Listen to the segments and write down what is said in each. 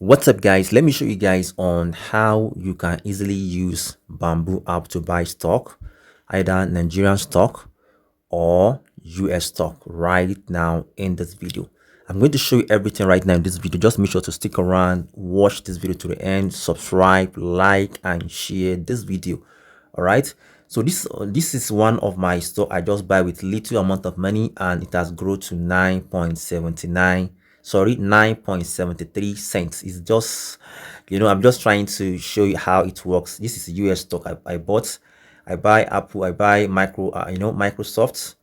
What's up, guys? Let me show you guys on how you can easily use Bamboo app to buy stock, either Nigerian stock or US stock right now in this video. I'm going to show you everything right now in this video. Just make sure to stick around, watch this video to the end, subscribe, like and share this video. All right, so this is one of my stock I just buy with little amount of money, and it has grown to 9.73 cents. It's just, I'm just trying to show you how it works. This is a US stock I bought. I buy Apple, I buy Microsoft,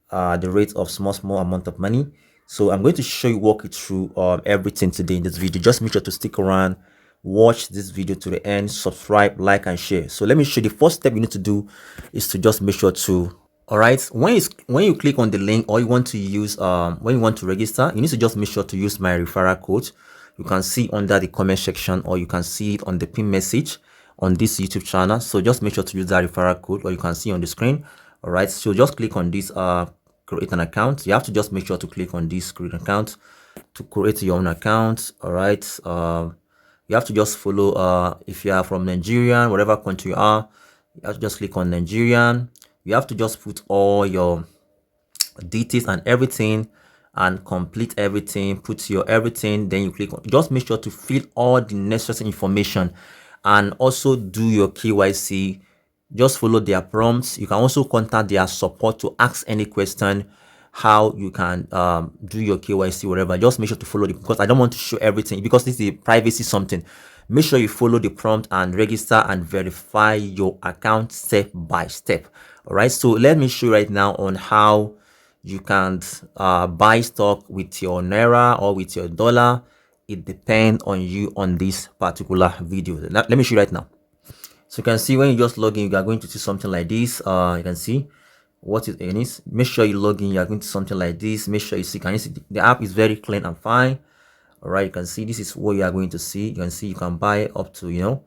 the rate of small amount of money. So I'm going to show you, walk you through everything today in this video. Just make sure to stick around, watch this video to the end, subscribe, like and share. So let me show you. The first step you need to do is to just make sure to, all right, when you click on the link, or you want to use when you want to register, you need to just make sure to use my referral code. You can see under the comment section, or you can see it on the pin message on this YouTube channel. So just make sure to use that referral code, or you can see on the screen. All right, so just click on this create an account. You have to just make sure to click on this create an account to create your own account. All right, you have to just follow if you are from Nigeria, whatever country you are, you have to just click on Nigerian. You have to just put all your details and everything and complete everything, put your everything, then you click on, just make sure to fill all the necessary information and also do your KYC. Just follow their prompts. You can also contact their support to ask any question how you can do your KYC, whatever. Just make sure to follow it, because I don't want to show everything because this is privacy something. Make sure you follow the prompt and register and verify your account step by step. All right, so let me show you right now on how you can buy stock with your naira or with your dollar. It depends on you on this particular video. Let me show you right now. So you can see when you just log in, you are going to see something like this. You can see what it is. Make sure you log in, you are going to something like this. Make sure you see, can you see the app is very clean and fine. All right, you can see this is what you are going to see. You can see you can buy up to,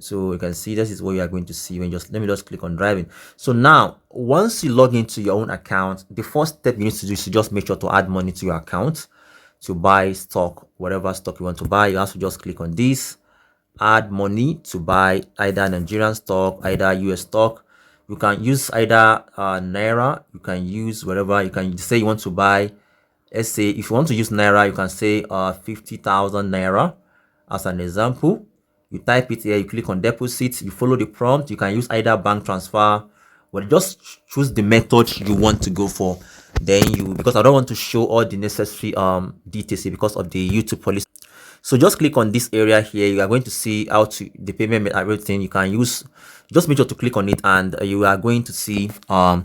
so you can see this is what you are going to see when let me just click on driving. So now once you log into your own account, the first step you need to do is to just make sure to add money to your account to buy stock, whatever stock you want to buy. You have to just click on this, add money to buy either Nigerian stock, either US stock. You can use either naira, you can use whatever. You can say you want to buy, let's say if you want to use naira, you can say 50,000 naira as an example. You type it here, you click on deposit, you follow the prompt. You can use either bank transfer, or just choose the method you want to go for. Then because I don't want to show all the necessary details because of the YouTube policy. So just click on this area here. You are going to see how to the payment, everything you can use. Just make sure to click on it, and you are going to see how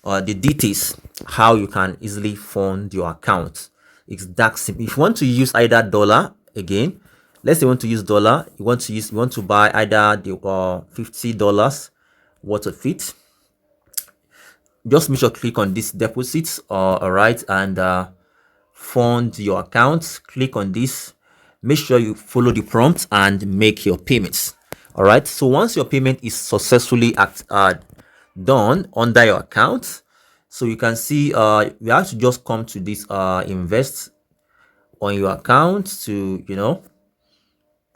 the details, how you can easily fund your account. It's that simple. If you want to use either dollar, again, let's say you want to use dollar, you want to buy either the $50 worth of it. Just make sure to click on this deposits, all right, and fund your account. Click on this, make sure you follow the prompt and make your payments. All right, so once your payment is successfully done under your account, so you can see you have to just come to this invest on your account to you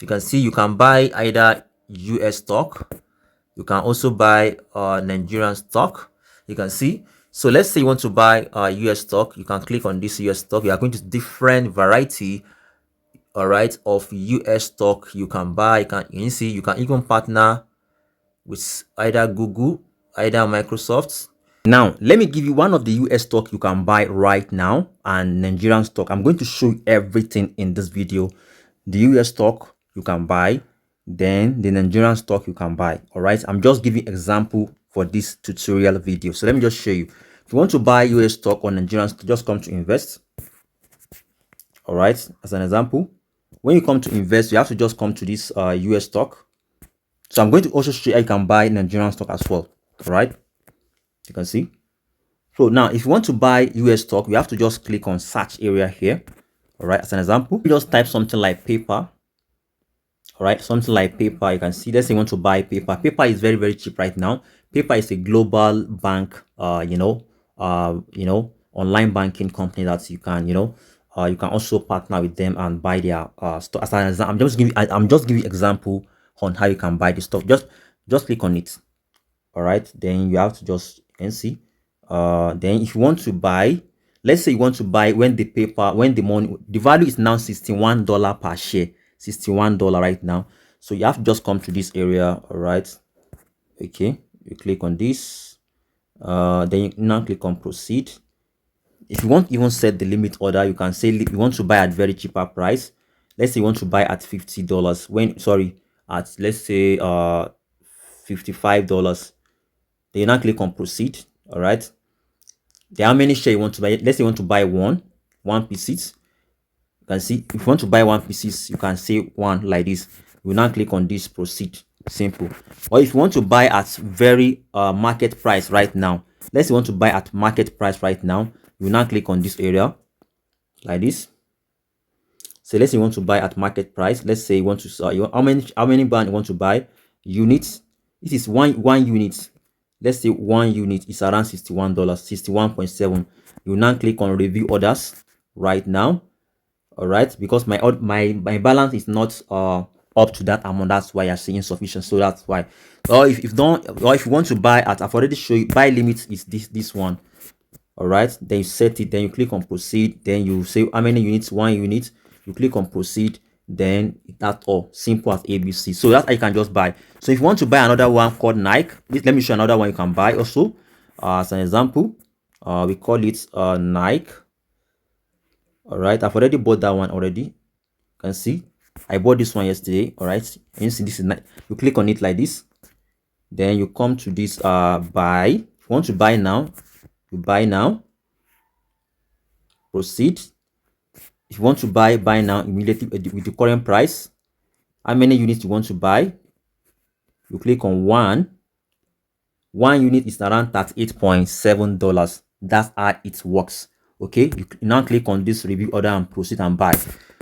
can see you can buy either US stock, you can also buy Nigerian stock. You can see, so let's say you want to buy US stock, you can click on this US stock. You are going to different variety, all right, of US stock you can buy. You can see you can even partner with either Google, either Microsoft. Now let me give you one of the US stock you can buy right now and Nigerian stock. I'm going to show you everything in this video. The US stock you can buy, then the Nigerian stock you can buy. All right, I'm just giving example for this tutorial video. So let me just show you. If you want to buy US stock or Nigerian stock, just come to invest. All right, as an example, when you come to invest, you have to just come to this US stock. So I'm going to also show you how you can buy Nigerian stock as well. All right, you can see. So now if you want to buy US stock, you have to just click on search area here. All right, as an example, you just type something like paper. All right, something like paper. You can see, let's say you want to buy paper. Paper is very, very cheap right now. Paper is a global bank, online banking company that you can, you can also partner with them and buy their stock. As an example, I'm just giving example on how you can buy the stock. Just click on it. All right, then you have to just, you can see, then if you want to buy, let's say you want to buy when the value is now $61 per share, $61 right now. So you have to just come to this area. All right, okay, you click on this, then you now click on proceed. If you want even set the limit order, you can say you want to buy at very cheaper price. Let's say you want to buy at $50 at, let's say, $55. Then you now click on proceed. All right, there are many shares you want to buy. Let's say you want to buy one pieces. You can see, if you want to buy one pieces, you can say one like this. You now click on this proceed. Simple. Or if you want to buy at very market price right now, let's say you want to buy at market price right now, you now click on this area like this. So let's say you want to buy at market price. Let's say you want to how many band you want to buy units. This is one unit. Let's say one unit is around $61, 61.7. You now click on review orders right now. All right, because my balance is not up to that amount. That's why you're seeing insufficient. So that's why. Or if you want to buy at, I've already shown you, buy limit is this one. All right, then you set it, then you click on proceed, then you say how many units, one unit, you click on proceed, then that's all. Simple as ABC. So that's how you can just buy. So if you want to buy another one called Nike, let me show another one you can buy also. As an example, we call it Nike. All right, I've already bought that one already. You can see I bought this one yesterday. All right, and you see this is Nike. You click on it like this, then you come to this buy. If you want to buy now, you buy now, proceed. If you want to buy now immediately with the current price, how many units you want to buy, you click on one unit is around $38.7. That's how it works. Okay, you now click on this review order and proceed and buy.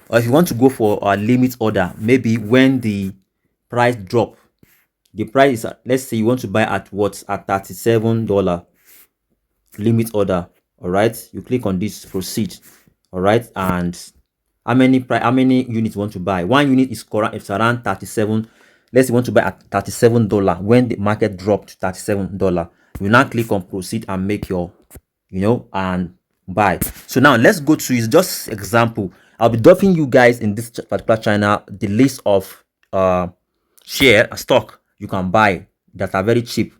Or if you want to go for a limit order, maybe when the price drop, the price is, let's say you want to buy at what, at $37 limit order. All right, you click on this proceed. All right, and how many units you want to buy. One unit is correct, it's around 37. Let's say you want to buy at $37 when the market dropped to $37. You now click on proceed and make your, and buy. So now let's go to, it's just example. I'll be dropping you guys in this particular channel the list of share stock you can buy that are very cheap.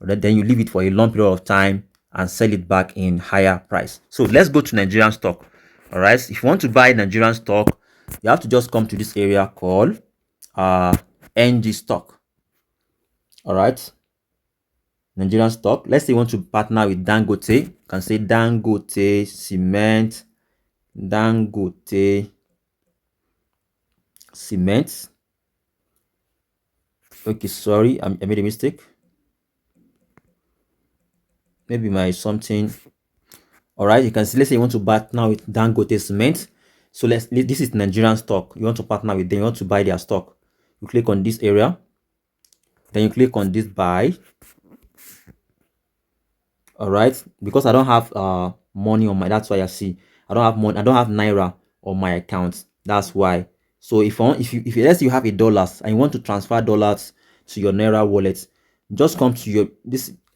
Then you leave it for a long period of time and sell it back in higher price. So let's go to Nigerian stock. All right, if you want to buy Nigerian stock, you have to just come to this area called NG stock. All right, Nigerian stock. Let's say you want to partner with Dangote. You can say Dangote cement, Dangote cement. Okay, sorry, I made a mistake. Maybe my something. All right, you can see, let's say you want to partner with Dangote cement. So this is Nigerian stock. You want to partner with them, you want to buy their stock. You click on this area, then you click on this buy. All right, because I don't have money on my, that's why I see I don't have money, I don't have naira on my account. That's why. So if let's say you have $1 and you want to transfer dollars to your naira wallet, just come to your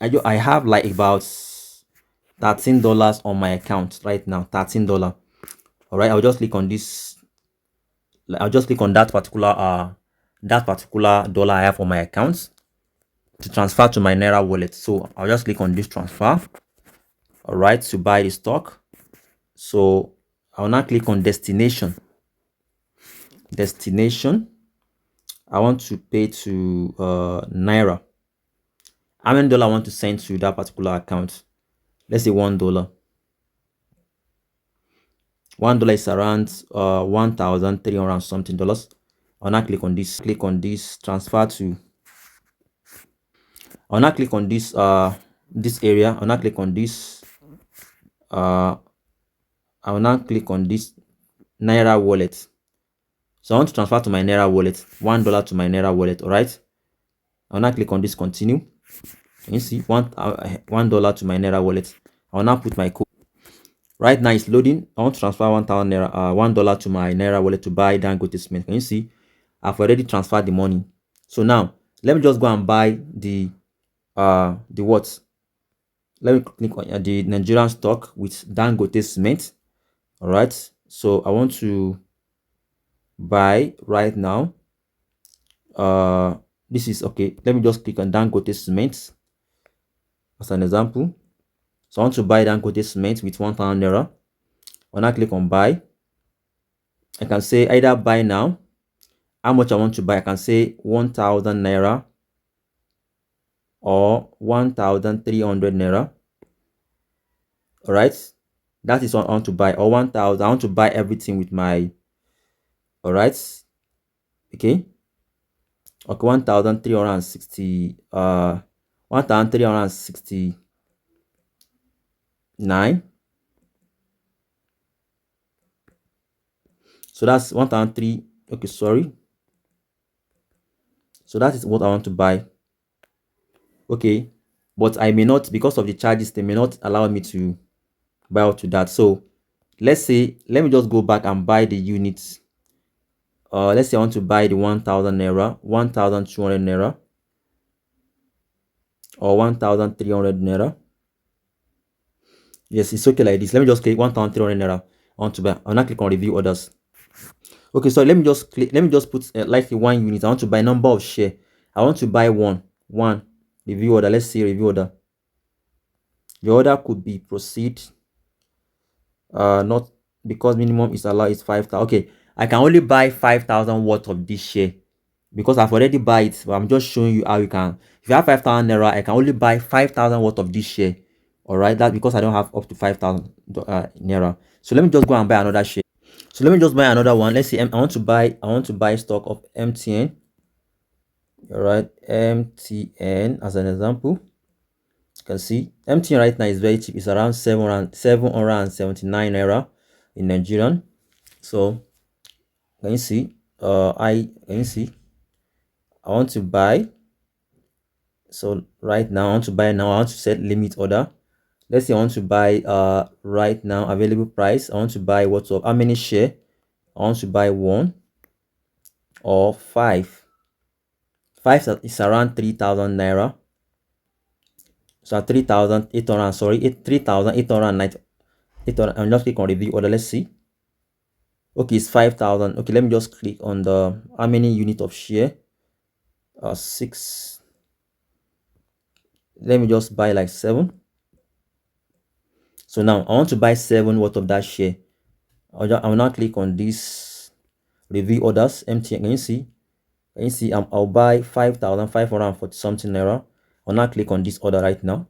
I have like about $13 on my account right now. $13. All right, I'll just click on this. I'll just click on that particular dollar I have on my account to transfer to my naira wallet. So I'll just click on this transfer. All right, to buy the stock. So I'll now click on destination. I want to pay to naira. How many dollar I want to send to that particular account? Let's say $1. $1 is around 1,300 something dollars. I'll now click on this transfer to. I'll now click on this this area. I'll now click on this I'll now click on this naira wallet. So I want to transfer to my naira wallet, $1 to my naira wallet. All right, I'll now click on this continue. You see $1 to my naira wallet. I'll now put my code. Right now it's loading. I want to transfer 1,000 naira, $1 to my naira wallet to buy Dangote cement. Can you see? I've already transferred the money. So now let me just go and buy the what? Let me click on the Nigerian stock with Dangote cement. All right. So I want to buy right now. This is okay. Let me just click on Dangote cement as an example. So I want to buy Dangote cement with 1,000 naira. When I click on buy, I can say either buy now, how much I want to buy. I can say 1,000 naira or 1,300 naira. All right, that is what I want to buy, or 1,000. I want to buy everything with my, all right, okay, 1,360, 1,369. So that's 1,003. Okay, sorry. So that is what I want to buy. Okay, but I may not, because of the charges, they may not allow me to buy up to that. So let's say, let me just go back and buy the units. Let's say I want to buy the 1,000 naira, 1,200 naira, or 1,300 naira. Yes, it's okay like this. Let me just click 1,300 naira. I want to buy. I'll now click on review orders. Okay, so let me just click. Let me just put like the 1 unit. I want to buy number of share. I want to buy one review order. Let's see review order. The order could be proceed. Not because minimum is allowed is 5,000. Okay, I can only buy 5,000 worth of this share because I've already buy it, but I'm just showing you how you can. If you have 5,000 naira, I can only buy 5,000 worth of this share. All right, that's because I don't have up to 5,000 naira. So let me just go and buy another share. So let me just buy another one. Let's see. I want to buy stock of MTN. All right, MTN as an example. You can see MTN right now is very cheap. It's around 779 naira in Nigerian. So can you see? I want to buy. So right now I want to buy now. I want to set limit order. Let's say I want to buy right now available price. I want to buy what's up? How many share? I want to buy 1 or 5. 5 is around 3,000 naira. So 3,800. Sorry, 3,890. I'm just click on review order. Let's see. Okay, it's 5,000. Okay, let me just click on the how many unit of share. 6. Let me just buy like 7. So now I want to buy 7 worth of that share. I'll now click on this review orders MTN. Can you see? Can you see? I'll buy 5,540 something naira. I'll now click on this order right now.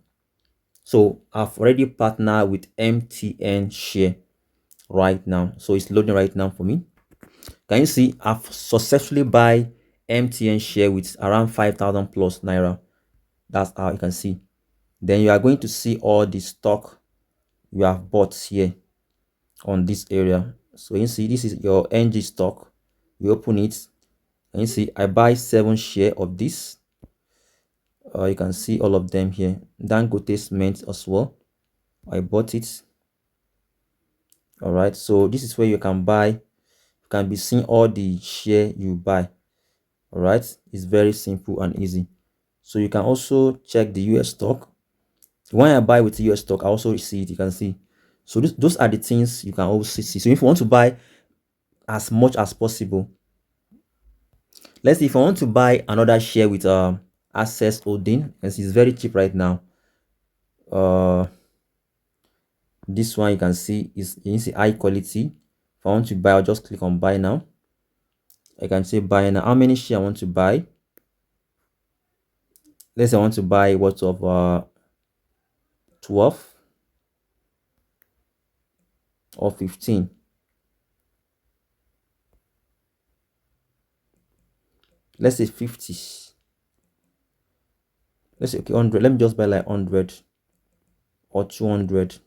So I've already partnered with MTN share right now. So it's loading right now for me. Can you see? I've successfully buy MTN share with around 5,000 plus naira. That's how you can see. Then you are going to see all the stock you have bought here on this area. So you see this is your NG stock. You open it and you see I buy 7 share of this. You can see all of them here. Dangote cement as well. I bought it. All right, so this is where you can buy. You can be seeing all the share you buy. All right, it's very simple and easy. So you can also check the US stock. When I buy with the US stock, I also see it. You can see. So those are the things you can also see. So if you want to buy as much as possible, let's see, if I want to buy another share with access holding, and it's very cheap right now. This one you can see is high quality. If I want to buy, I'll just click on buy now. I can say buy now. How many share I want to buy? Let's say I want to buy what of 12 or 15. Let's say 50. Let's say okay 100. Let me just buy like 100 or 200.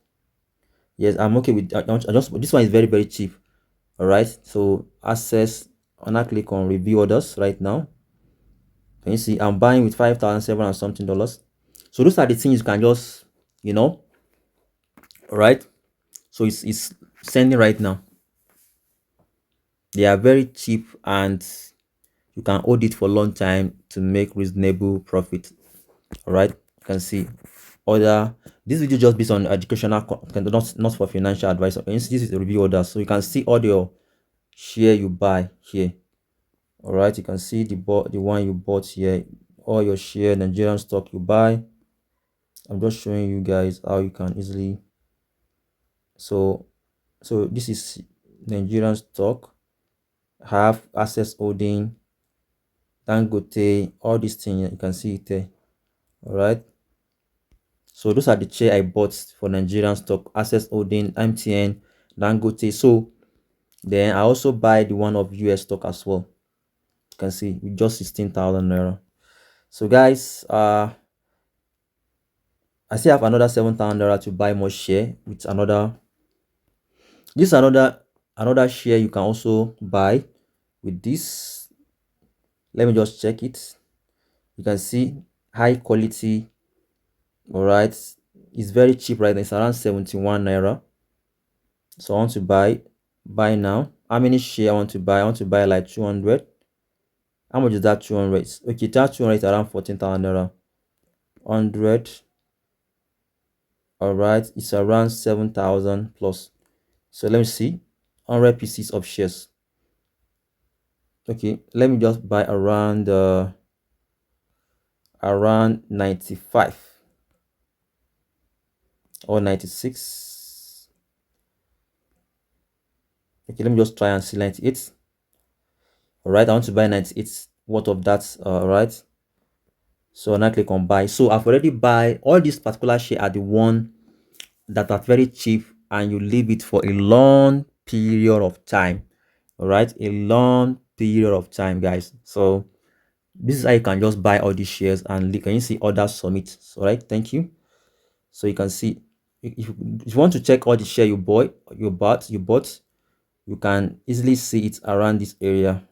Yes, I'm okay with. I just this one is very very cheap. All right, so access. I'm gonna click on review orders right now. Can you see I'm buying with 5,700 something dollars? So those are the things you can just, all right. So it's sending right now. They are very cheap, and you can hold it for a long time to make reasonable profit. All right, you can see order. This video just based on educational content, not for financial advice. This is a review order, so you can see all your share you buy here. All right, you can see the one you bought here, all your share Nigerian stock you buy. I'm just showing you guys how you can easily. So this is Nigerian stock, have access holding, Dangote, all these things you can see it there. All right, so those are the share I bought for Nigerian stock, access holding, MTN, Dangote. So then I also buy the one of US stock as well. You can see with just 16,000 naira. So guys, I still have another 7,000 naira to buy more share with another. This is another share you can also buy with this. Let me just check it. You can see high quality. All right, it's very cheap right now. It's around 71 naira. So I want to buy now. How many share I want to buy? I want to buy like 200. How much is that? 200. Okay, that 200 is around 14,000 naira. 100. All right, it's around 7,000 plus. So let me see 100 pieces of shares. Okay, let me just buy around 95 or 96. Okay, let me just try and see 98. All right, I want to buy 98 worth of that. All right, so now click on buy. So I've already buy all these particular share are the one that are very cheap, and you leave it for a long period of time. All right, a long period of time, guys. So this is how you can just buy all these shares, and can you see order submit. All right, thank you. So you can see if you want to check all the share you bought, you can easily see it around this area.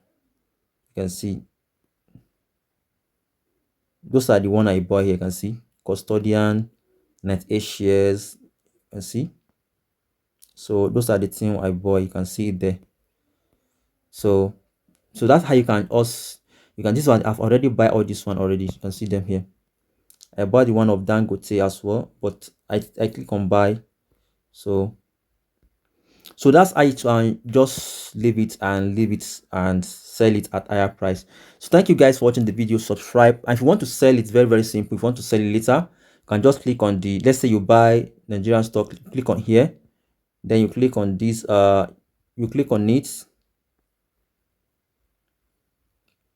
You can see those are the one I bought here. You can see custodian, 98 shares. You can see. So those are the thing I bought. You can see it there. So that's how you can also this one I've already buy all this one already. You can see them here. I bought the one of Dangote as well, but I click on buy. So that's how you can just leave it and sell it at higher price. So thank you guys for watching the video. Subscribe, and if you want to sell it, very simple. If you want to sell it later, you can just click on the, let's say you buy Nigerian stock, click on here, then you click on this, you click on it.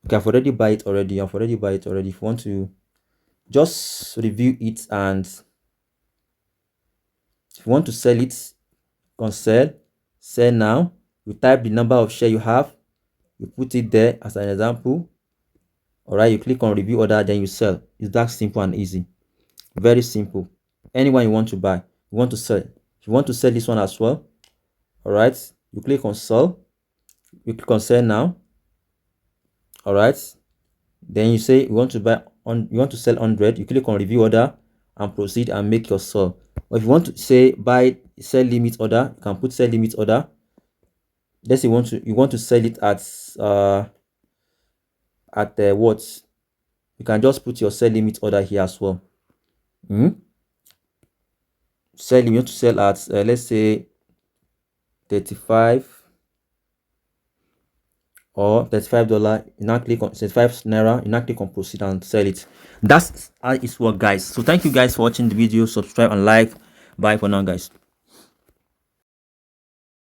Okay, I've already buy it already. If you want to just review it, and if you want to sell it, on sell now, you type the number of share you have, you put it there as an example. All right, you click on review order, then you sell. It's that simple and easy, very simple. Anyone you want to buy, you want to sell. If you want to sell this one as well, all right, you click on sell, you click on sell now. All right, then you say you want to sell 100, you click on review order and proceed and make your sell. Or if you want to say buy sell limit order, you can put sell limit order. Let's say you want to sell it at what, you can just put your sell limit order here as well. Sell, you want to sell at let's say 35 or $35. You now click on 35 naira, you now click on proceed and sell it. That's how it works, guys. So thank you guys for watching the video. Subscribe and like. Bye for now, guys.